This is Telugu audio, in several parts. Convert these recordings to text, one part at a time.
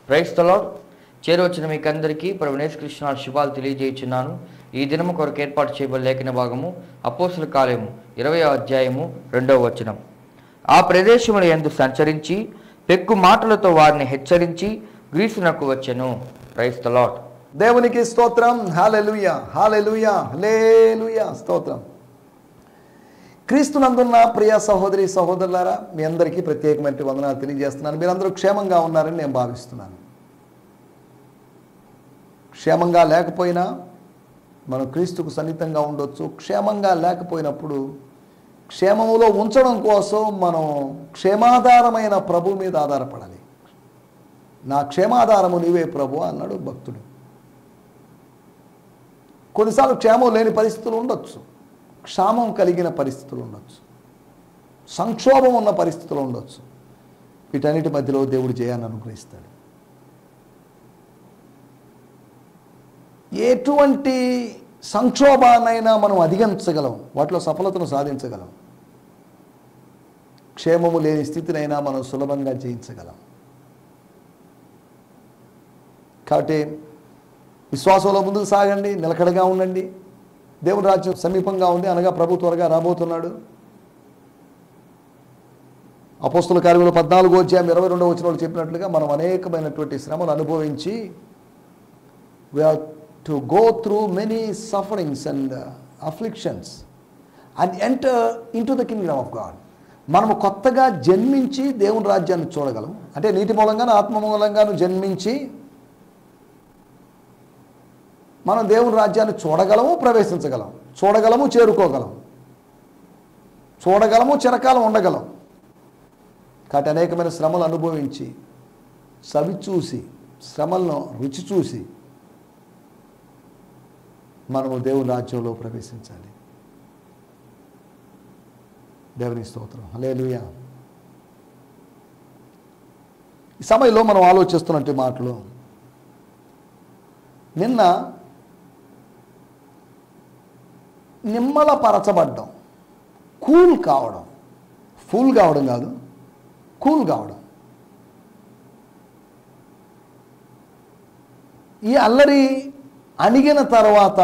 Praise the lord. చేరవచ్చిన మీకందరికీ ప్రభువైన యేసుక్రీస్తు శుభాలు తెలియజేయుచున్నాను. ఈ దినము కొరకు ఏర్పాటు చేయబడిన లేఖన భాగము అపోస్తలుల కార్యము 20వ అధ్యాయము 2వ వచనం. ఆ ప్రదేశముల యందు సంచరించి పెక్కు మాటలతో వారిని హెచ్చరించి గ్రీసునకు వచ్చెను. Praise the Lord. దేవునికి స్తోత్రం. హల్లెలూయా, హల్లెలూయా, హల్లెలూయా, స్తోత్రం. క్రీస్తునందున్న ప్రియ సహోదరి సహోదరులారా, మీ అందరికీ ప్రత్యేకమైన వందనాలు తెలియజేస్తున్నాను. మీరందరూ క్షేమంగా ఉన్నారని నేను భావిస్తున్నాను. క్షేమంగా లేకపోయినా మనం క్రీస్తుకు సన్నిహితంగా ఉండొచ్చు. క్షేమంగా లేకపోయినప్పుడు క్షేమములో ఉంచడం కోసం మనం క్షేమాధారమైన ప్రభు మీద ఆధారపడాలి. నా క్షేమాధారము నీవే ప్రభు అన్నాడు భక్తుడు. కొన్నిసార్లు క్షేమం లేని పరిస్థితులు ఉండొచ్చు, క్షామం కలిగిన పరిస్థితులు ఉండొచ్చు, సంక్షోభం ఉన్న పరిస్థితులు ఉండొచ్చు. వీటన్నిటి మధ్యలో దేవుడు జయాన్ని అనుగ్రహిస్తాడు. ఎటువంటి సంక్షోభాన్నైనా మనం అధిగమించగలం, వాటిలో సఫలతను సాధించగలం. క్షేమము లేని స్థితినైనా మనం సులభంగా జయించగలం. కాబట్టి విశ్వాసంలో ముందుకు సాగండి, నిలకడగా ఉండండి. దేవుని రాజ్యం సమీపంగా ఉంది, అనగా ప్రభు త్వరగా రాబోతున్నాడు. అపోస్తలుల కార్యములు 14వ అధ్యాయం 22వ వచనంలో చెప్పినట్లుగా మనం అనేకమైనటువంటి శ్రమలు అనుభవించి we have to go through many sufferings and afflictions and enter into the kingdom of God. మనము కొత్తగా జన్మించి దేవుని రాజ్యాన్ని చూడగలం. అంటే నీటి మూలంగాను ఆత్మ మూలంగాను జన్మించి మనం దేవుని రాజ్యాన్ని చూడగలము, ప్రవేశించగలం, చూడగలము, చేరుకోగలం, చూడగలము, చిరకాలం ఉండగలం. కాబట్టి అనేకమైన శ్రమలు అనుభవించి సవి చూసి శ్రమలను రుచి చూసి మనము దేవుని రాజ్యంలో ప్రవేశించాలి. దేవుని స్తోత్రం. హల్లెలూయా. ఈ సమయంలో మనం ఆలోచిస్తున్నట్టు మాటలు, నిన్న నిమ్మలపరచబడ్డం, కూల్ కావడం, ఫుల్ కావడం కాదు, కూల్ కావడం. ఈ అల్లరి అణిగిన తర్వాత,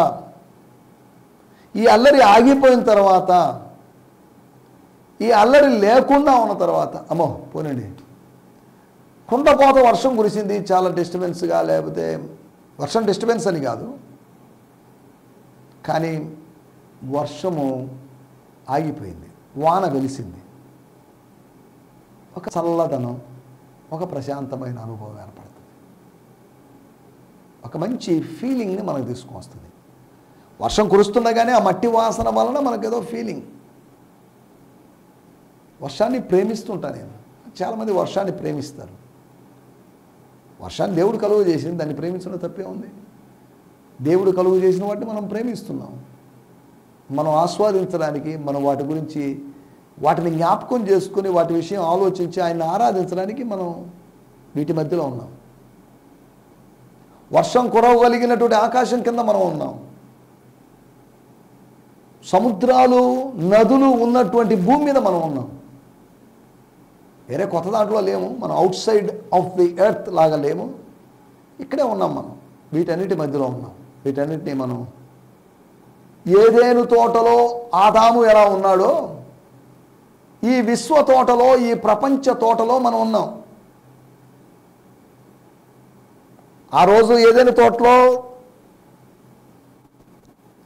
ఈ అల్లరి ఆగిపోయిన తర్వాత, ఈ అల్లరి లేకుండా ఉన్న తర్వాత, అమ్మో పోనండి కుండపోత వర్షం కురిసింది, చాలా డిస్టర్బెన్స్గా, లేకపోతే వర్షం డిస్టర్బెన్స్ అని కాదు, కానీ వర్షము ఆగిపోయింది, వాన వెలిసింది, ఒక చల్లదనం, ఒక ప్రశాంతమైన అనుభవం ఏర్పడుతుంది. ఒక మంచి ఫీలింగ్ని మనకు తీసుకొస్తుంది. వర్షం కురుస్తుండగానే ఆ మట్టి వాసన వలన మనకేదో ఫీలింగ్. వర్షాన్ని ప్రేమిస్తుంటాను నేను. చాలామంది వర్షాన్ని ప్రేమిస్తారు. వర్షాన్ని దేవుడు కలుగు చేసింది, దాన్ని ప్రేమించడం తప్పే ఉంది. దేవుడు కలుగు చేసిన వాటిని మనం ప్రేమిస్తున్నాం. మనం ఆస్వాదించడానికి, మనం వాటి గురించి, వాటిని జ్ఞాపకం చేసుకుని వాటి విషయం ఆలోచించి ఆయన్ని ఆరాధించడానికి మనం వీటి మధ్యలో ఉన్నాం. వర్షం కురవగలిగినటువంటి ఆకాశం కింద మనం ఉన్నాం. సముద్రాలు, నదులు ఉన్నటువంటి భూమి మీద మనం ఉన్నాం. వేరే కొత్త దాంట్లో లేము. మనం out side of the earth లాగా లేము, ఇక్కడే ఉన్నాం. మనం వీటన్నిటి మధ్యలో ఉన్నాం. వీటన్నిటిని మనం ఏదేను తోటలో ఆదాము ఎలా ఉన్నాడో, ఈ విశ్వ తోటలో, ఈ ప్రపంచ తోటలో మనం ఉన్నాం. ఆ రోజు ఏదేను తోటలో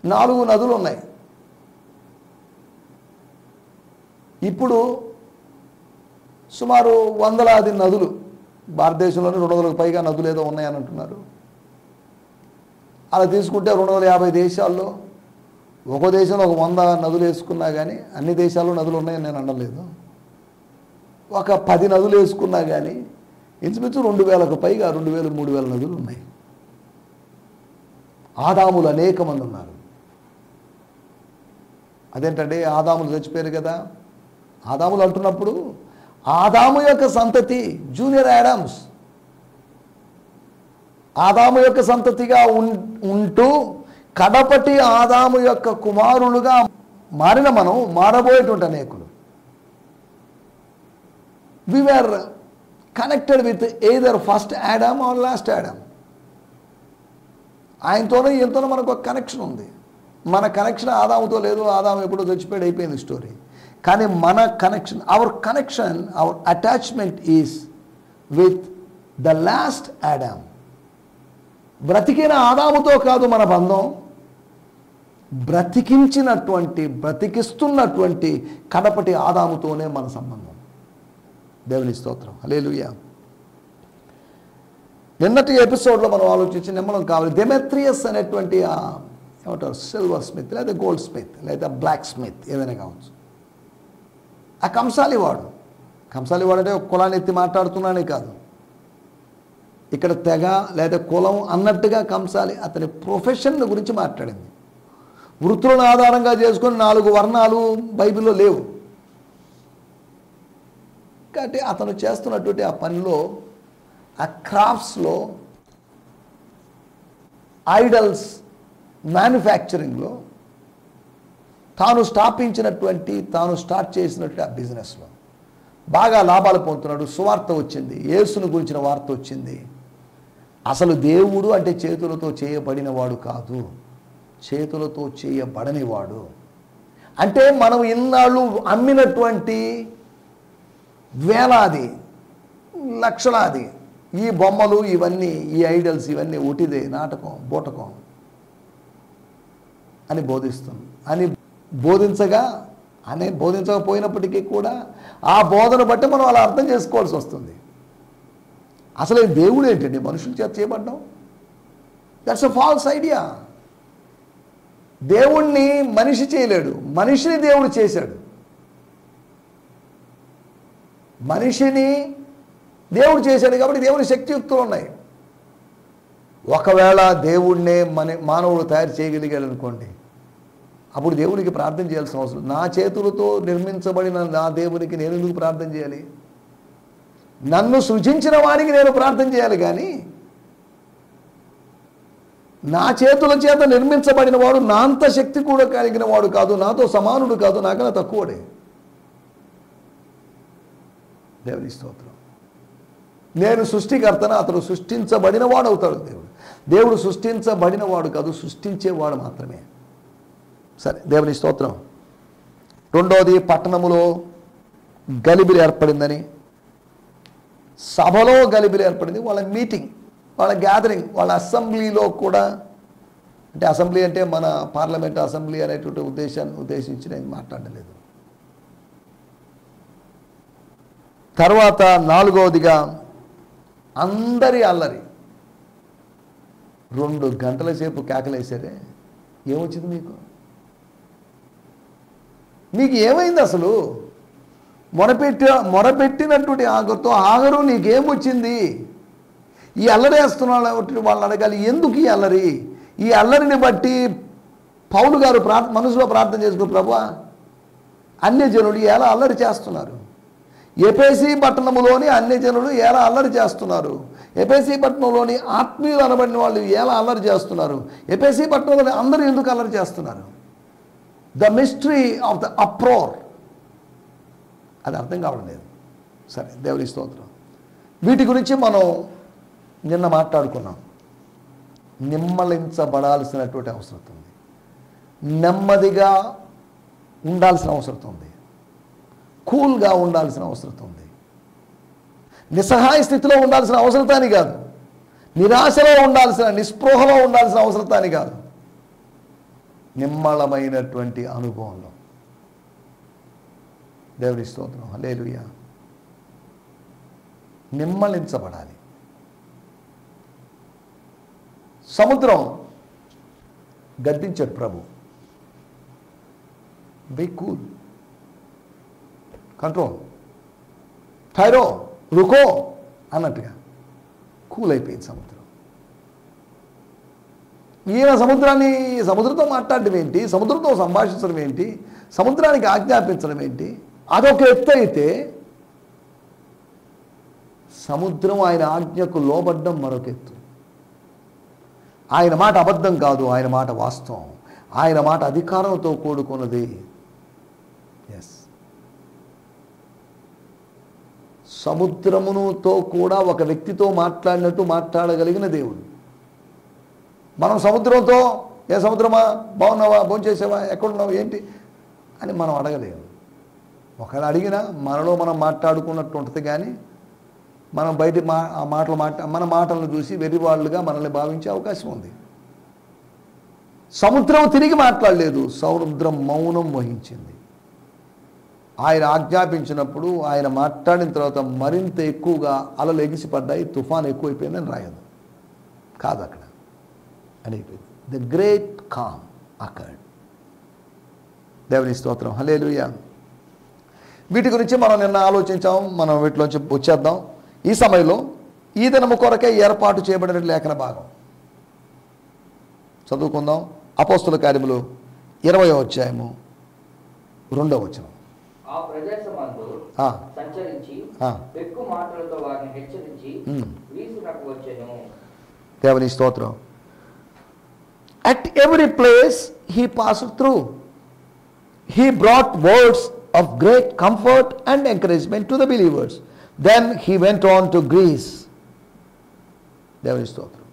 4 నదులు ఉన్నాయి. ఇప్పుడు సుమారు 100ల నదులు, భారతదేశంలోనే 200లకు పైగా నదులు ఏదో ఉన్నాయని అంటున్నారు. అలా తీసుకుంటే 250 దేశాల్లో ఒక్కో దేశంలో ఒక 100 నదులు వేసుకున్నా కానీ, అన్ని దేశాల్లో నదులు ఉన్నాయని నేను అనలేదు, ఒక 10 నదులు వేసుకున్నా కానీ ఇంచుమించు 2000కు పైగా, 2000, 3000 నదులు ఉన్నాయి. ఆదాములు అనేక మంది ఉన్నారు. అదేంటంటే ఆదాములు చచ్చిపోయారు కదా. ఆదాములు అంటున్నప్పుడు ఆదాము యొక్క సంతతి జూనియర్ యాడమ్స్, ఆదాము యొక్క సంతతిగా ఉంటూ కడపటి ఆదాము యొక్క కుమారులుగా మారిన మనం, మారబోయేటువంటి అనేకులు. We were connected with either first Adam or last Adam. ఆయనతోనే ఈయనతోనే మనకు ఒక కనెక్షన్ ఉంది. మన కనెక్షన్ ఆదాముతో లేదు, ఆదాము ఎప్పుడో చచ్చిపోయాడు, అయిపోయింది స్టోరీ. కానీ మన connection, our attachment is with the last Adam. బ్రతికిన ఆదాముతో కాదు మన బంధం, బ్రతికిస్తున్నటువంటి కడపటి ఆదాముతోనే మన సంబంధం. దేవుని స్తోత్రం, హల్లెలూయా. నిన్నటి ఎపిసోడ్లో మనం ఆలోచించి నిమ్మలం కావాలి. డెమెట్రియస్ అనేటువంటి ఏమంటారు, సిల్వర్ స్మిత్ లేదా గోల్డ్ స్మిత్ లేదా బ్లాక్ స్మిత్ ఏదైనా కావచ్చు. ఆ కంసాలివాడు అంటే ఒక కులాన్ని ఎత్తి మాట్లాడుతున్నానే కాదు, ఇక్కడ తెగ లేదా కులం అన్నట్టుగా కంసాలి అతని ప్రొఫెషన్ గురించి మాట్లాడింది. వృత్తులను ఆధారంగా చేసుకొని 4 వర్ణాలు బైబిల్లో లేవు. కాబట్టి అతను చేస్తున్నటువంటి ఆ పనిలో, ఆ క్రాఫ్ట్స్లో, ఐడల్స్ మ్యానుఫ్యాక్చరింగ్లో, తాను స్టార్ట్ చేసినటువంటి ఆ బిజినెస్లో బాగా లాభాలు పొందుతున్నాడు. సువార్త వచ్చింది, యేసును గురించిన వార్త వచ్చింది. అసలు దేవుడు అంటే చేతులతో చేయబడినవాడు కాదు, చేతులతో చేయబడనివాడు. అంటే మనం ఇన్నాళ్ళు అమ్మినటువంటి వేలాది లక్షలాది ఈ బొమ్మలు ఇవన్నీ, ఈ ఐడల్స్ ఇవన్నీ ఒటిదే, నాటకం, బూటకం అని బోధించకపోయినప్పటికీ కూడా ఆ బోధన బట్టి మనం అలా అర్థం చేసుకోవాల్సి వస్తుంది. అసలు దేవుడు ఏంటండి మనుషుల చేత చేయబడ్డాం? That's a false idea. దేవుణ్ణి మనిషి చేయలేడు, మనిషిని దేవుడు చేశాడు. మనిషిని దేవుడు చేశాడు కాబట్టి దేవుని శక్తియుక్తులు ఉన్నాయి. ఒకవేళ దేవుణ్ణే మానవుడు తయారు చేయగలిగాడు అనుకోండి, అప్పుడు దేవునికి ప్రార్థన చేయాల్సిన అవసరం. నా చేతులతో నిర్మించబడిన నా దేవునికి నేను ఎందుకు ప్రార్థన చేయాలి? నన్ను సృజించిన వారికి నేను ప్రార్థన చేయాలి. కానీ నా చేతుల చేత నిర్మించబడిన వాడు నా అంత శక్తి కూడా కలిగిన వాడు కాదు, నాతో సమానుడు కాదు, నాకన్నా తక్కువడే. దేవుని స్తోత్రం. నేను సృష్టికర్తన, అతను సృష్టించబడిన వాడు అవుతాడు. దేవుడు సృష్టించబడిన వాడు కాదు, సృష్టించేవాడు మాత్రమే. సరే, దేవుని స్తోత్రం. రెండోది, పట్టణములో గలిబిలి ఏర్పడిందని, సభలో గలిబిలి ఏర్పడింది. వాళ్ళ మీటింగ్, వాళ్ళ గ్యాదరింగ్, వాళ్ళ అసెంబ్లీలో కూడా, అంటే అసెంబ్లీ అంటే మన పార్లమెంట్ అసెంబ్లీ అనేటువంటి ఉద్దేశాన్ని ఉద్దేశించి నేను మాట్లాడలేదు. తర్వాత 4వదిగా అందరి అల్లరి. 2 గంటల సేపు కేకలేసారే, ఏమొచ్చింది మీకు ఏమైంది? అసలు మొరపెట్టినటువంటి ఆగరు నీకేమొచ్చింది? ఈ అల్లరి వేస్తున్నాడు వాళ్ళని అడగాలి, ఎందుకు ఈ అల్లరి? ఈ అల్లరిని బట్టి పౌలు గారు మనసులో ప్రార్థన చేసుకో, ప్రభువా అన్యజనులు ఎలా అల్లరి చేస్తున్నారు, ఎఫెసీ పట్టణములోని అన్యజనులు ఎలా అల్లరి చేస్తున్నారు, ఎఫెసీ పట్టణంలోని ఆత్మీయులు అనబడిన వాళ్ళు ఎలా అల్లరి చేస్తున్నారు, ఎఫెసీ పట్టణంలోని అందరూ ఎందుకు అల్లరి చేస్తున్నారు? The mystery of the uproar, అది అర్థం కావడం లేదు. సరే, దేవుని స్తోత్రం. వీటి గురించి మనం నిన్న మాట్లాడుకున్నాం. నిమ్మలించబడాల్సినటువంటి అవసరం ఉంది, నెమ్మదిగా ఉండాల్సిన అవసరం ఉంది, కూల్గా ఉండాల్సిన అవసరం ఉంది. నిస్సహాయ స్థితిలో ఉండాల్సిన అవసరతాని కాదు, నిరాశలో ఉండాల్సిన, నిస్పృహలో ఉండాల్సిన అవసరతాని కాదు, నిమ్మళమైనటువంటి అనుభవంలో. దేవుని స్తోత్రం, హల్లెలూయా. నిమ్మళించబడాలి. సముద్రం గద్దించాడు ప్రభు, బీ కూల్, కంట్రోల్, ఠైరో, రుకో అన్నట్టుగా కూల్ అయిపోయింది సముద్రం. ఈయన సముద్రంతో మాట్లాడడం ఏంటి, సముద్రంతో సంభాషించడం ఏంటి, సముద్రానికి ఆజ్ఞాపించడం ఏంటి? అదొక ఎత్తు అయితే, సముద్రం ఆయన ఆజ్ఞకు లోబడ్డం మరొక ఎత్తు. ఆయన మాట అబద్ధం కాదు, ఆయన మాట వాస్తవం, ఆయన మాట అధికారంతో కూడుకున్నది. ఎస్, సముద్రముతో కూడా ఒక వ్యక్తితో మాట్లాడినట్టు మాట్లాడగలిగిన దేవుడు. మనం సముద్రంతో, ఏ సముద్రమా, బాగున్నావా, భోంచేసావా, ఎక్కడున్నావు, ఏంటి అని మనం అడగలేము. ఒకవేళ అడిగినా మనలో మనం మాట్లాడుకున్నట్టు ఉంటుంది, కానీ మనం బయట మన మాటలను చూసి వెర్రివాళ్ళుగా మనల్ని భావించే అవకాశం ఉంది. సముద్రం తిరిగి మాట్లాడలేదు, సముద్రం మౌనం వహించింది. ఆయన ఆజ్ఞాపించినప్పుడు, ఆయన మాట్లాడిన తర్వాత మరింత ఎక్కువగా అలలు ఎగిసిపడ్డాయి, తుఫాను ఎక్కువైపోయిందని రాయదు, కాదు అక్కడ అని అయిపోయింది. The great calm accord. దేవుని స్తోత్రం, హల్లెలూయా. వీటి గురించి మనం నిన్న ఆలోచించాం, మనం వీటిలోంచి వచ్చేద్దాం. ఈ సమయంలో ఈ దినము కొరకే ఏర్పాటు చేయబడిన లేఖన భాగం చదువుకుందాం. అపోస్తుల కార్యములు 20వ అధ్యాయము 2వ వచనం. ఆ ప్రదేశమందు సంచరించి ఎక్కువ మాటలతో వారిని హెచ్చరించి వీసునకు వచ్చెను. దేవుని స్తోత్రం. At every place he passed through, he brought words of great comfort and encouragement to the believers. Then he went on to Greece. దేవుని స్తోత్రం.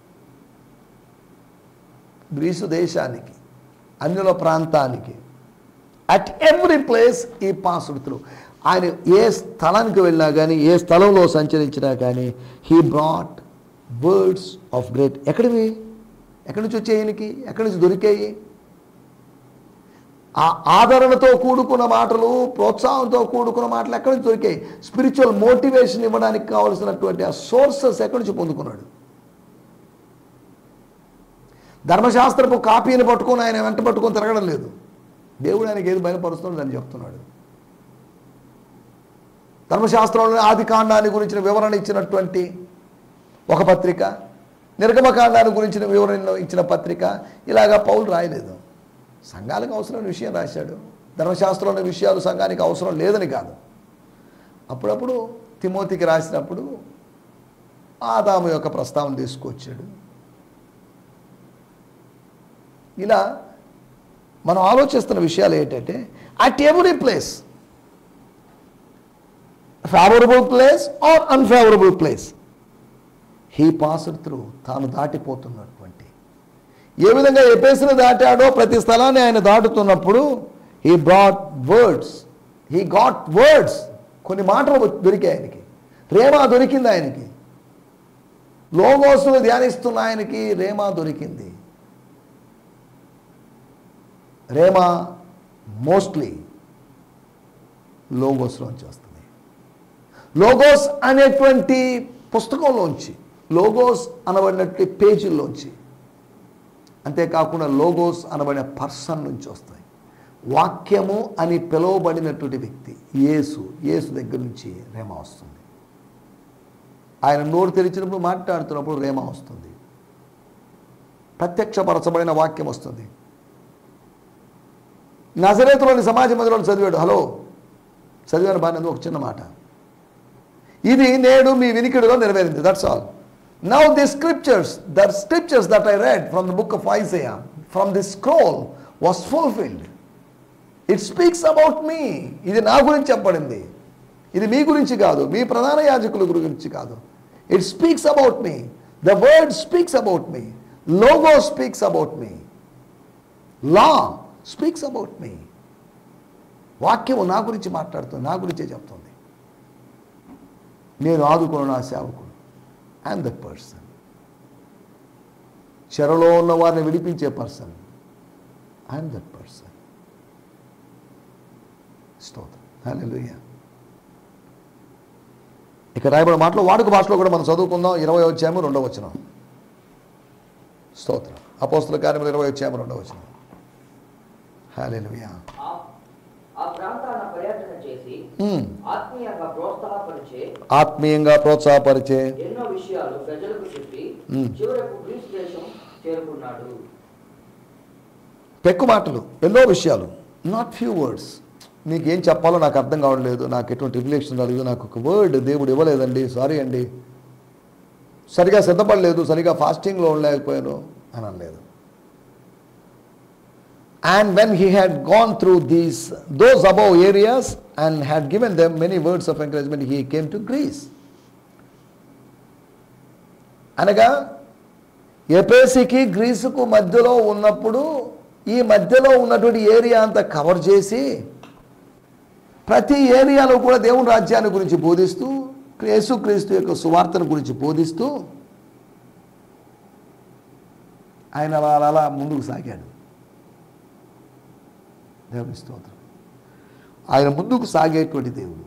గ్రీసు దేశానికి, అన్యుల ప్రాంతానికి, అట్ ఎవ్రీ ప్లేస్ ఈ పాస్డ్ త్రూ, ఆయన ఏ స్థలానికి వెళ్ళినా కానీ, ఏ స్థలంలో సంచరించినా కానీ, he brought words of great. ఎక్కడి నుంచి వచ్చాయి, ఎక్కడి నుంచి దొరికాయి? ఆ ఆదరణతో కూడుకున్న మాటలు, ప్రోత్సాహంతో కూడుకున్న మాటలు ఎక్కడి నుంచి దొరికాయి? స్పిరిచువల్ మోటివేషన్ ఇవ్వడానికి కావలసినటువంటి ఆ సోర్సెస్ ఎక్కడి నుంచి పొందుకున్నాడు? ధర్మశాస్త్రపు కాపీని పట్టుకొని ఆయన వెంట పట్టుకొని తిరగడం లేదు. దేవుడు ఆయనకి ఏది బయలుపరుస్తున్నాడు అని చెప్తున్నాడు. ధర్మశాస్త్రంలో ఆది కాండాన్ని గురించిన వివరణ ఇచ్చినటువంటి ఒక పత్రిక, నిర్గమకాండాన్ని గురించిన వివరణ ఇచ్చిన పత్రిక, ఇలాగా పౌలు రాయలేదు. సంఘాలకు అవసరమైన విషయం రాశాడు. ధర్మశాస్త్రంలోని విషయాలు సంఘానికి అవసరం లేదని కాదు. అప్పుడప్పుడు తిమోతికి రాసినప్పుడు ఆదాము యొక్క ప్రస్తావన తీసుకొచ్చాడు. ఇలా మనం ఆలోచిస్తున్న విషయాలు ఏంటంటే, at every place, favourable place or unfavourable place, he passed through, తాను దాటిపోతున్నటువంటి, ఏ విధంగా ఎఫెసును దాటాడో ప్రతి స్థలాన్ని ఆయన దాటుతున్నప్పుడు he brought words, he got words. కొన్ని మాటలు దొరికాయి ఆయనకి, రేమా దొరికింది ఆయనకి, లోగోసును ధ్యానిస్తున్న ఆయనకి రేమా దొరికింది. రేమా మోస్ట్లీ లోగోస్లోంచి వస్తుంది. లోగోస్ అనేటువంటి పుస్తకంలోంచి, లోగోస్ అనబడినటువంటి పేజీల్లోంచి, అంతేకాకుండా లోగోస్ అనబడిన పర్సన్ నుంచి వస్తాయి. వాక్యము అని పిలువబడినటువంటి వ్యక్తి యేసు దగ్గర నుంచి రేమా వస్తుంది. ఆయన నోరు తెరిచినప్పుడు, మాట్లాడుతున్నప్పుడు రేమా వస్తుంది. ప్రత్యక్షపరచబడిన వాక్యం వస్తుంది. నజరేతులోని సమాజ మందిరంలో చదివాడు. చదివాను బాగా, ఒక చిన్న మాట, ఇది నేడు మీ వినికిడిలో నెరవేరింది. That's all. Now the scriptures that I read from the book of Isaiah, from this scroll, was fulfilled. It speaks about me. ఇది నా గురించి చెప్పబడింది, ఇది మీ గురించి కాదు, మీ ప్రధాన యాజకుల గురించి కాదు. It speaks about me. The word speaks about me. Logo speaks about me. Law speaks about me. వాక్యము నా గురించి మాట్లాడుతుంది, నా గురించే చెప్తుంది. నేను ఆదుకున్న నా సేవకుడు, ఐఎమ్ దట్ పర్సన్. చెరలో ఉన్న వారిని విడిపించే పర్సన్, ఐఎమ్ దట్ పర్సన్. స్తోత్రం, హల్లెలూయా. ఇక రాయబడిన మాటలు వాడుక భాషలో కూడా మనం చదువుకుందాం. 20వ అధ్యాయము 2వ వచనం. స్తోత్రం. అపోస్తుల కార్యములు 20వ అధ్యాయము 2వ వచనం. హల్లెలూయా. ఆ ప్రాంతాన పర్యటన చేసి ఆత్మీయంగా ప్రోత్సాహపరిచే ఎన్నో విషయాలు ప్రజలకు చెప్పి చివరకు గ్రీస్ దేశం చేరుకున్నాడు. పెక్కు మాటలు, ఎన్నో విషయాలు, నాట్ ఫ్యూ వర్డ్స్. మీకు ఏం చెప్పాలో నాకు అర్థం కావట్లేదు, నాకు ఎటువంటి రిఫ్లెక్షన్ రాలేదు, నాకు ఒక వర్డ్ దేవుడు ఇవ్వలేదండి, సారీ అండి, సరిగా సిద్ధపడలేదు, సరిగా ఫాస్టింగ్లో ఉండలేకపోయాను అని అనలేదు. And when he had gone through those above areas and had given them many words of encouragement, he came to Greece. అనగా ఎఫెసుకి గ్రీసుకు మధ్యలో ఉన్నప్పుడు ఈ మధ్యలో ఉన్నటువంటి ఏరియా అంతా కవర్ చేసి ప్రతి ఏరియాలో కూడా దేవుని రాజ్యాన్ని గురించి బోధిస్తూ యేసుక్రీస్తు యొక్క సువార్తను గురించి బోధిస్తూ ఆయన అలా ముందుకు సాగాడు. దేవుని స్తోత్రం. ఆయన ముందుకు సాగేటువంటి దేవుడు.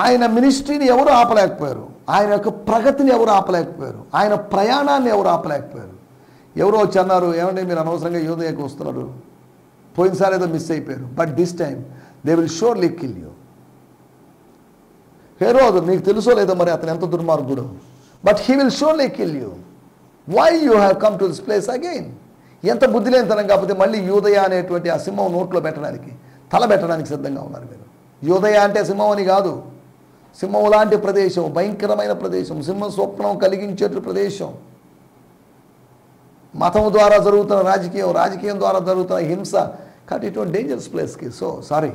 ఆయన మినిస్ట్రీని ఎవరు ఆపలేకపోయారు. ఆయన యొక్క ప్రగతిని ఎవరు ఆపలేకపోయారు. ఆయన ప్రయాణాన్ని ఎవరు ఆపలేకపోయారు. ఎవరో వచ్చి అన్నారు, ఏమంటే మీరు అనవసరంగా యోదయకు వస్తున్నారు, పోయినసారి ఏదో మిస్ అయిపోయారు, but this time they will surely kill you. హెరోదు మీకు తెలుసో లేదో మరి అతను ఎంత దుర్మార్గుడు, but he will surely kill you. Why you have come to this place again. ఎంత బుద్ధి లేనితనం కాకపోతే మళ్ళీ యూదయ అనేటువంటి ఆ సింహం నోట్లో పెట్టడానికి తల పెట్టడానికి సిద్ధంగా ఉన్నారు మీరు. యూదయ అంటే సింహం అని కాదు, సింహం లాంటి ప్రదేశం, భయంకరమైన ప్రదేశం, సింహం స్వప్నం కలిగించేటు ప్రదేశం. మతం ద్వారా జరుగుతున్న రాజకీయం ద్వారా జరుగుతున్న హింస, కాబట్టి ఇటువంటి డేంజరస్ ప్లేస్కి. సో సారీ,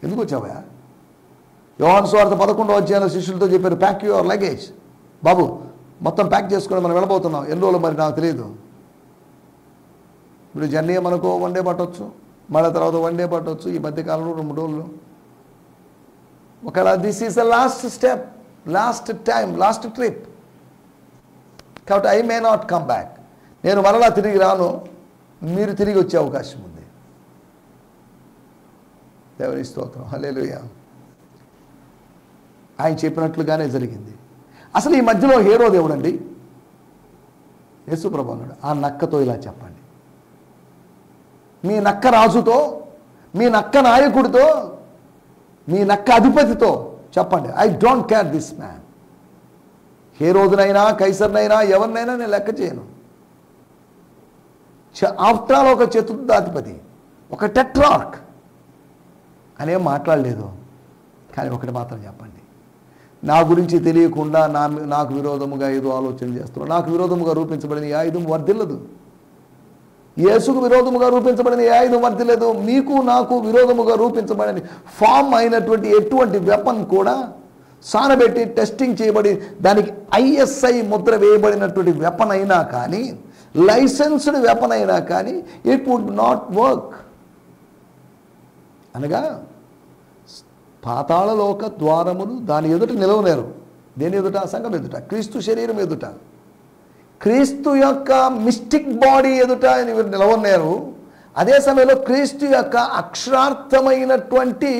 ఎందుకు వచ్చావా? యోహాను సువార్త 11వ అధ్యాయంలో శిష్యులతో చెప్పారు, ప్యాక్ యువర్ లగేజ్. బాబు మొత్తం ప్యాక్ చేసుకుని మనం వెళ్ళబోతున్నాం. ఎన్ని రోజులు మరి నాకు తెలియదు. ఇప్పుడు జర్నీ మనకు 1 డే పట్టవచ్చు, మళ్ళీ తర్వాత 1 డే పట్టవచ్చు, ఈ మధ్యకాలంలో 2 రోజులు. ఒకవేళ this is the last step, last time, last trip. కాబట్టి I may not come back. నేను మరలా తిరిగి రాను, మీరు తిరిగి వచ్చే అవకాశం ఉంది. దేవుని స్తోత్రం, హల్లెలూయా. ఆయన చెప్పినట్లుగానే జరిగింది. అసలు ఈ మధ్యలో హేరో దేవుడండి, యేసుప్రభు అన్నాడు, ఆ నక్కతో ఇలా చెప్పండి, మీ నక్క రాజుతో, మీ నక్క నాయకుడితో, మీ నక్క అధిపతితో చెప్పండి, I don't care this man. హేరోదునైనా కైసర్నైనా ఎవరినైనా నేను లెక్క చేయను. ఆఫ్టర్ ఆల్ ఒక చతుర్థాధిపతి, ఒక టెట్రార్క్ అనేం మాట్లాడలేదు. కానీ ఒకటి మాత్రం చెప్పండి, నా గురించి తెలియకుండా నాకు విరోధముగా ఏదో ఆలోచన చేస్తున్నాను. నాకు విరోధముగా రూపించబడిన ఏ ఆయుధం వర్ధిల్లదు. యేసుకు విరోధముగా రూపించబడిన ఏ ఆయుధం వర్ధిల్లదు. మీకు నాకు విరోధముగా రూపించబడిన ఫామ్ అయినటువంటి ఎటువంటి వెపన్ కూడా సానబెట్టి టెస్టింగ్ చేయబడి దానికి ISI ముద్ర వేయబడినటువంటి వెపన్ అయినా కానీ, లైసెన్స్డ్ వెపన్ అయినా కానీ ఇట్ వుడ్ నాట్ వర్క్. అనగా పాతాళలోక ద్వారములు దాని ఎదుట నిలవలేరు. దేని ఎదుట? సంఘం ఎదుట, క్రీస్తు శరీరం ఎదుట, క్రీస్తు యొక్క మిస్టిక్ బాడీ ఎదుట నిలవలేరు. అదే సమయంలో క్రీస్తు యొక్క అక్షరార్థమైనటువంటి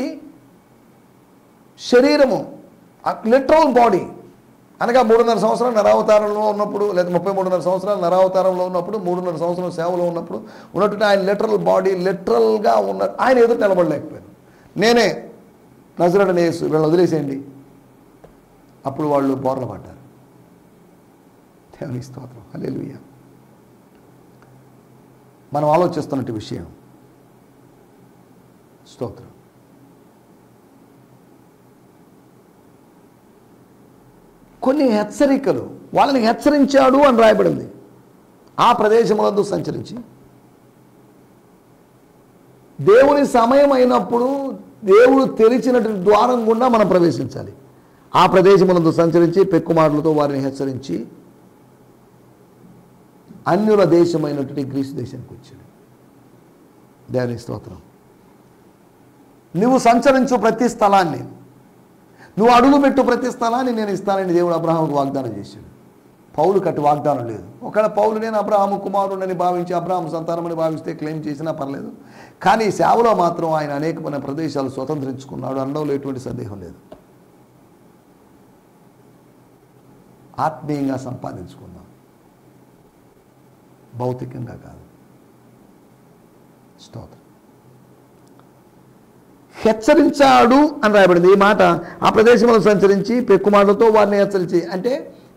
శరీరము, లిటరల్ బాడీ, అనగా 3.5 సంవత్సరాలు నరావతారంలో ఉన్నప్పుడు, లేదా 33.5 సంవత్సరాలు నరావతారంలో ఉన్నప్పుడు, 3.5 సంవత్సరాలు సేవలో ఉన్నప్పుడు ఉన్నటువంటి ఆయన లిటరల్ బాడీ, లిటరల్గా ఉన్న ఆయన ఎదుట నిలబడలేకపోయారు. నేనే నజరేయుడైన యేసు, వీళ్ళని వదిలేసేయండి. అప్పుడు వాళ్ళు బోర్ల పడ్డారు. దేవుని స్తోత్రం, హల్లెలూయా. మనం ఆలోచిస్తున్నట్టు విషయం, స్తోత్రం. కొన్ని హెచ్చరికలు, వాళ్ళని హెచ్చరించాడు అని రాయబడింది. ఆ ప్రదేశములందు సంచరించి దేవుని సమయం అయినప్పుడు దేవుడు తెరిచినటువంటి ద్వారం గుండా మనం ప్రవేశించాలి. ఆ ప్రదేశములందు సంచరించి పెక్కుమాటలతో వారిని హెచ్చరించి అన్యుల దేశమైనటువంటి గ్రీసు దేశానికి వచ్చాడు. దేవుని స్తోత్రం. నువ్వు సంచరించు ప్రతి స్థలాన్ని, నువ్వు అడుగుపెట్టు ప్రతి స్థలాన్ని నేను ఇస్తానని దేవుడు అబ్రహాముకు వాగ్దానం చేశాడు. పౌలు కట్టి వాగ్దానం లేదు. ఒకవేళ పౌలు నేను అబ్రహాము కుమారుడని భావించి, అబ్రహాము సంతానమని భావిస్తే క్లెయిమ్ చేసినా పర్లేదు. కానీ సేవలో మాత్రం ఆయన అనేకమైన ప్రదేశాలు స్వతంత్రించుకున్నాడు అనడంలో ఎటువంటి సందేహం లేదు. ఆత్మీయంగా సంపాదించుకుందాం, భౌతికంగా కాదు. స్తోత్రం. హెచ్చరించాడు అని రాయబడింది. ఈ మాట ఆ ప్రదేశంలో సంచరించి పెక్కుమాటలతో వారిని హెచ్చరించి అంటే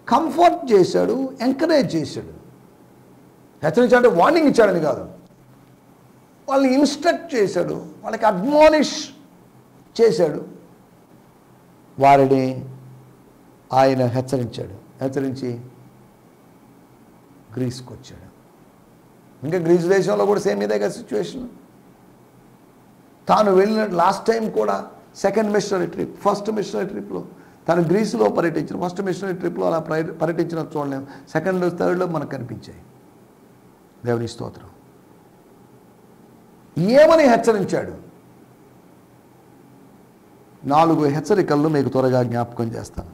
కంఫర్ట్ చేశాడు, ఎంకరేజ్ చేశాడు. హెచ్చరించాడంటే వార్నింగ్ ఇచ్చాడని కాదు, వాళ్ళని ఇన్స్ట్రక్ట్ చేశాడు, వాళ్ళకి అడ్మానిష్ చేశాడు. వారిని ఆయన హెచ్చరించాడు. హెచ్చరించి గ్రీస్కి వచ్చాడు. ఇంకా గ్రీస్ దేశంలో కూడా సేమ్ ఇదే కదా సిచ్యువేషన్. తాను వెళ్ళిన లాస్ట్ టైం కూడా second missionary trip, first missionary ట్రిప్లో తను గ్రీసులో పర్యటించిన, ఫస్ట్ మిషనరీ ట్రిప్లో అలా పర్యటించిన చూడలేము, సెకండ్ థర్డ్లో మనకు కనిపించాయి. దేవుని స్తోత్రం. ఏమని హెచ్చరించాడు? 4 హెచ్చరికలను మీకు త్వరగా జ్ఞాపకం చేస్తాను.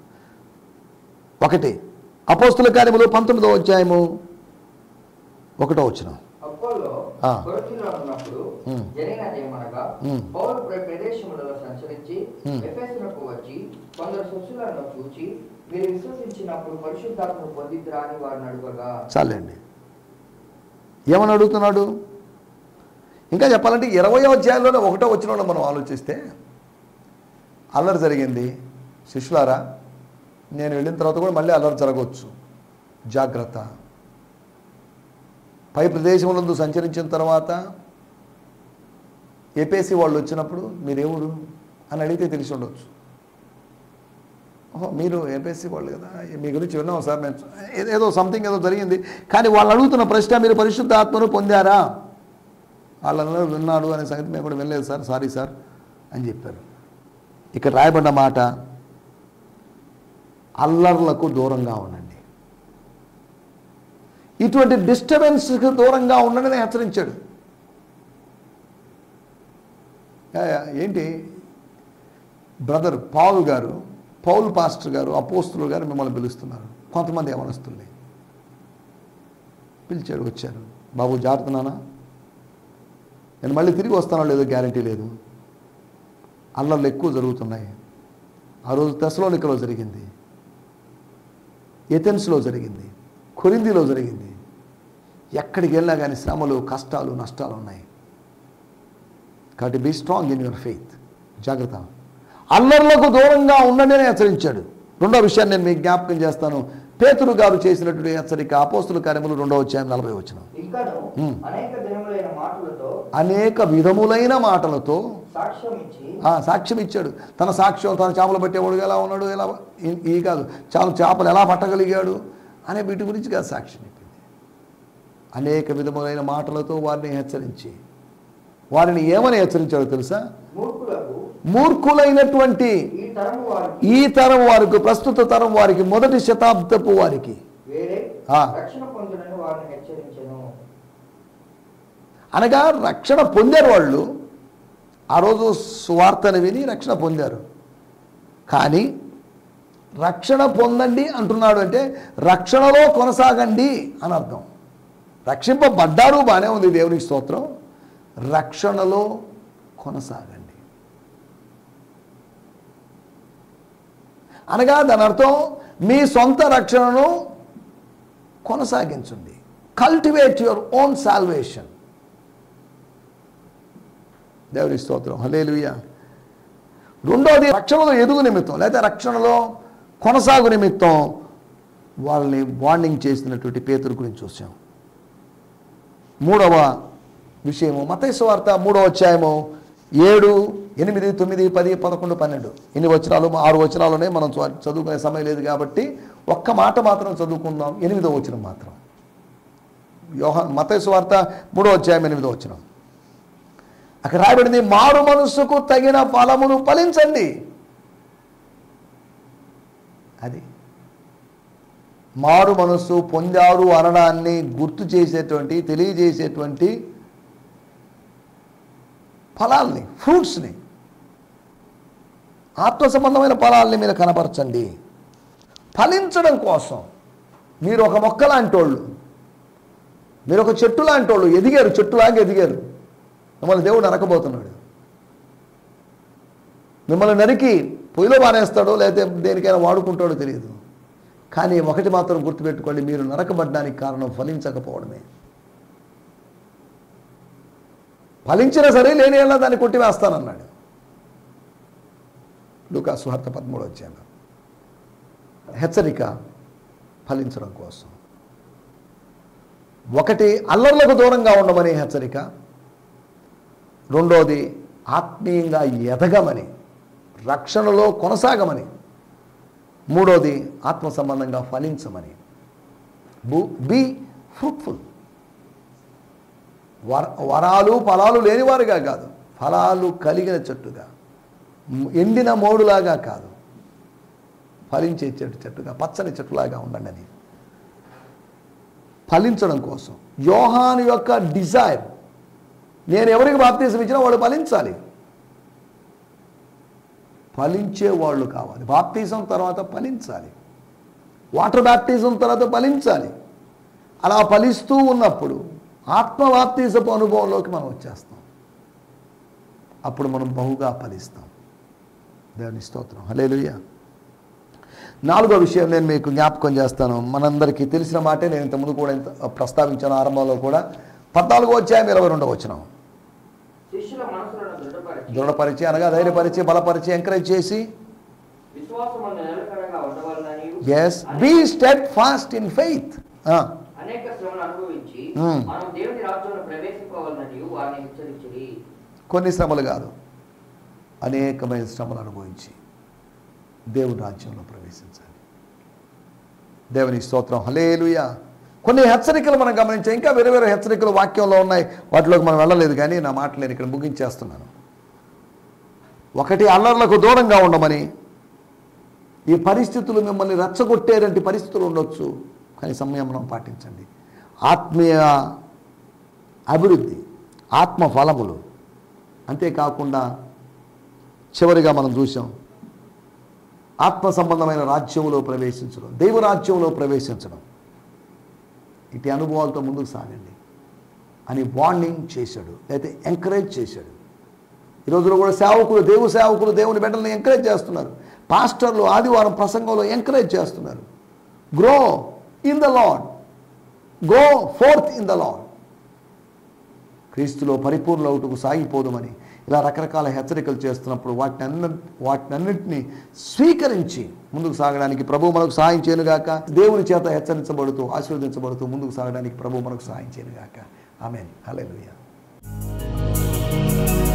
1 అపోస్తుల కార్యములు 19వ అధ్యాయము 1వ వచనం. అపోల్లో కొరింథీలో ఉన్నప్పుడు జరిగినదేమనగా, పౌలు ప్రదేశములలో సంచరించి ఎఫెసునకు వచ్చి కొందరు శిష్యులను చూచి, మీరు విశ్వసించినప్పుడు పరిశుద్ధాత్మను పొందిద్దురా అని వారిని అడుగగా. చాలండి. ఏమని అడుగుతున్నాడు? ఇంకా చెప్పాలంటే 20వ అధ్యాయంలోనే 1వ వచనంలో మనం ఆలోచిస్తే, అల్లరి జరిగింది, శిష్యులారా నేను వెళ్ళిన తర్వాత కూడా మళ్ళీ అల్లరి జరగవచ్చు, జాగ్రత్త. పై ప్రదేశములందు సంచరించిన తర్వాత ఏపీసీ వాళ్ళు వచ్చినప్పుడు మీరెవరు అని అడిగితే తెలిసి ఉండవచ్చు. ఓహో మీరు ఏపీసీ వాళ్ళు కదా, మీ గురించి విన్నాం సార్, మేము ఏదో సంథింగ్ ఏదో జరిగింది. కానీ వాళ్ళు అడుగుతున్న ప్రశ్న, మీరు పరిశుద్ధ ఆత్మను పొందారా? వాళ్ళందరూ విన్నాడు అనే సంగతి మేము కూడా వినలేదు సార్, సారీ సార్ అని చెప్పారు. ఇక్కడ రాయబడ్డ మాట, అల్లర్లకు దూరంగా ఉండండి, ఇటువంటి డిస్టర్బెన్స్కి దూరంగా ఉండండి హెచ్చరించాడు. ఏంటి బ్రదర్ పౌల్ పాస్టర్ గారు, అపోస్తులు గారు మిమ్మల్ని పిలుస్తున్నారు, కొంతమంది యవనస్తుల్ని పిలిచాడు. వచ్చారు, బాబు జాగ్రత్త నాన్న, నేను మళ్ళీ తిరిగి వస్తానో లేదో గ్యారంటీ లేదు, అల్లర్లు ఎక్కువ జరుగుతున్నాయి. ఆ రోజు తెస్సలోనికలో జరిగింది, ఎథెన్స్లో జరిగింది, కొరింథీలో జరిగింది. ఎక్కడికి వెళ్ళినా కానీ శ్రమలు, కష్టాలు, నష్టాలు ఉన్నాయి. కాబట్టి be strong in your faith. జాగ్రత్త, అల్లర్లకు దూరంగా ఉండండి అని హెచ్చరించాడు. 2వ విషయాన్ని నేను మీకు జ్ఞాపకం చేస్తాను. పేతురు గారు చేసినటువంటి హెచ్చరిక, అపోస్తుల కార్యములు 2వ అధ్యాయం 40వ వచనం. అనేక విధములైన మాటలతో సాక్ష్యం ఇచ్చాడు. తన సాక్ష్యం, తన చేపలు పట్టేవాడు ఎలా ఉన్నాడు, ఎలా ఈ కాదు, చాలా చేపలు ఎలా పట్టగలిగాడు అనే వీటి గురించి కాదు సాక్ష్యం చెప్పింది. అనేక విధములైన మాటలతో వారిని హెచ్చరించి, వారిని ఏమని హెచ్చరించాడో తెలుసా? మూర్ఖులైనటువంటి ఈ తరం వారికి, ప్రస్తుత తరం వారికి, మొదటి శతాబ్దపు వారికి అనగా రక్షణ పొందారు. వాళ్ళు ఆ రోజు సువార్తను విని రక్షణ పొందారు. కానీ రక్షణ పొందండి అంటున్నాడు అంటే రక్షణలో కొనసాగండి అని అర్థం. రక్షింపబడ్డారు, బాగానే ఉంది, దేవునికి స్తోత్రం. రక్షణలో కొనసాగండి అనగా దాని అర్థం మీ సొంత రక్షణను కొనసాగించండి. Cultivate your own salvation. దేవుని స్తోత్రం, హల్లెలూయా. 2వది, రక్షణలో ఎదుగు నిమిత్తం లేదా రక్షణలో కొనసాగు నిమిత్తం వాళ్ళని వార్నింగ్ చేసినటువంటి పేతురు గురించి చూసాం. 3వ విషయము, మత్తయి సువార్త 3వ అధ్యాయము 7, 8, 9, 10, 11, 12 ఇన్ని వచనాలు, 6 వచనాలునే మనం చదువుకునే సమయం లేదు కాబట్టి ఒక్క మాట మాత్రం చదువుకుందాం. 8వ వచనం మాత్రం, మత్తయి సువార్త 3వ అధ్యాయం 8వ వచనం. అక్కడ రాయబడింది, మారు మనస్సుకు తగిన ఫలమును ఫలించండి. అది మారు మనస్సు పొందారు అనడాన్ని గుర్తు చేసేటువంటి, తెలియజేసేటువంటి ఫలాల్ని, ఫ్రూట్స్ని, ఆత్మ సంబంధమైన ఫలాల్ని మీరు కనపరచండి. ఫలించడం కోసం మీరు ఒక మొక్క లాంటి వాళ్ళు, మీరు ఒక చెట్టు లాంటి వాళ్ళు, ఎదిగారు, చెట్టులాగా ఎదిగారు. మిమ్మల్ని దేవుడు నరకబోతున్నాడు. మిమ్మల్ని నరికి పొయ్యిలో పారేస్తాడో లేకపోతే దేనికైనా వాడుకుంటాడో తెలియదు. కానీ ఒకటి మాత్రం గుర్తుపెట్టుకోండి, మీరు నరకబడ్డానికి కారణం ఫలించకపోవడమే. ఫలించినా సరే, లేని ఎలా దాన్ని కొట్టివేస్తానన్నాడు. లూకా సువార్త 13వ అధ్యాయంలో హెచ్చరిక ఫలించడం కోసం. 1 అల్లర్లకు దూరంగా ఉండమని హెచ్చరిక, 2వది ఆత్మీయంగా ఎదగమని, రక్షణలో కొనసాగమని, 3వది ఆత్మ సంబంధంగా ఫలించమని. Be fruitful. వరాలు ఫలాలు లేనివారుగా కాదు, ఫలాలు కలిగిన చెట్టుగా, ఎండిన మోడులాగా కాదు, ఫలించే చెట్టుగా, పచ్చని చెట్టులాగా ఉండండి అని ఫలించడం కోసం యోహాను యొక్క డిజైర్. నేను ఎవరికి బాప్తీసం ఇచ్చినా వాడు ఫలించాలి, ఫలించే వాళ్ళు కావాలి. బాప్తీసం తర్వాత ఫలించాలి, వాటర్ బాప్టిజం తర్వాత ఫలించాలి. అలా ఫలిస్తూ ఉన్నప్పుడు ఆత్మ బాప్తిజపు అనుభవంలోకి మనం వచ్చేస్తాం. అప్పుడు మనం బహుగా ఫలిస్తాం. దేవుని స్తోత్రం, హల్లెలూయా. 4వ విషయం నేను మీకు జ్ఞాపకం చేస్తాను. మనందరికీ తెలిసిన మాటే, నేను ఇంతకుముందు కూడా ప్రస్తావించాను ఆరంభంలో కూడా. 14వ అధ్యాయం 22వ వచనం. దృఢపరిచి అనగా ధైర్యపరిచి, బలపరిచి, ఎంకరేజ్ చేసి, yes, be steadfast in faith. కొన్ని శ్రమలు కాదు, అనేకమైన శ్రమలు అనుభవించి దేవుని రాజ్యంలో ప్రవేశించాలి. దేవుని స్తోత్రం, హల్లెలూయా. కొన్ని హెచ్చరికలు మనం గమనించాం, ఇంకా వేరే వేరే హెచ్చరికలు వాక్యంలో ఉన్నాయి, వాటిలోకి మనం వెళ్ళలేదు. కానీ నా మాటలు నేను ఇక్కడ ముగించేస్తున్నాను. ఒకటి, అల్లర్లకు దూరంగా ఉండమని. ఈ పరిస్థితులు మిమ్మల్ని రెచ్చగొట్టేటువంటి పరిస్థితులు ఉండొచ్చు, కానీ సంయమనం పాటించండి. ఆత్మీయ అభివృద్ధి, ఆత్మ ఫలములు, అంతేకాకుండా చివరిగా మనం చూసాం ఆత్మ సంబంధమైన రాజ్యంలో ప్రవేశించడం, దైవరాజ్యంలో ప్రవేశించడం. ఇటు అనుభవాలతో ముందుకు సాగండి అని వార్నింగ్ చేశాడు, లేకపోతే ఎంకరేజ్ చేశాడు. ఈ రోజులో కూడా సేవకులు, దేవుని బిడ్డల్ని ఎంకరేజ్ చేస్తున్నారు. పాస్టర్లు ఆదివారం ప్రసంగంలో ఎంకరేజ్ చేస్తున్నారు. Grow in the lord, go fourth in the lord. క్రీస్తులో పరిపూర్ణులవుటకు సాగిపోదామని ఇలా రకరకాల హెచ్చరికలు చేస్తున్నప్పుడు వాటినన్నింటినీ స్వీకరించి ముందుకు సాగడానికి ప్రభు మనకు సహాయం చేయనుగాక. దేవుని చేత హెచ్చరించబడుతూ ఆశీర్వదించబడుతూ ముందుకు సాగడానికి ప్రభు మనకు సహాయం చేయనుగాక. ఆమేన్, హల్లెలూయా.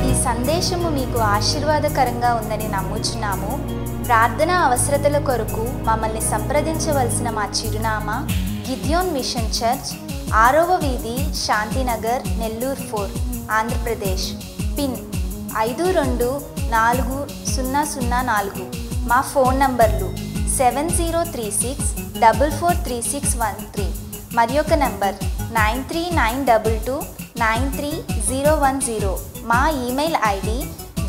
ఈ సందేశము మీకు ఆశీర్వాదకరంగా ఉందని నమ్ముచున్నాము. ప్రార్థన అవసరతల కొరకు మమ్మల్ని సంప్రదించవలసిన మా చిరునామా గిద్యోన్ మిషన్ చర్చ్, 6వ వీధి, శాంతినగర్, నెల్లూరు 4, ఆంధ్రప్రదేశ్. పిన్ 524004. మా ఫోన్ నంబర్లు 7036443613 మరి ఒక నంబర్ 9392293010. మా ఈమెయిల్ ఐడి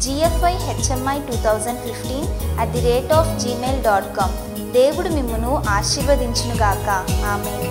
gfihmi2015@gmail.com. దేవుడు మిమ్మును ఆశీర్వదించునుగాక. ఆమేన్.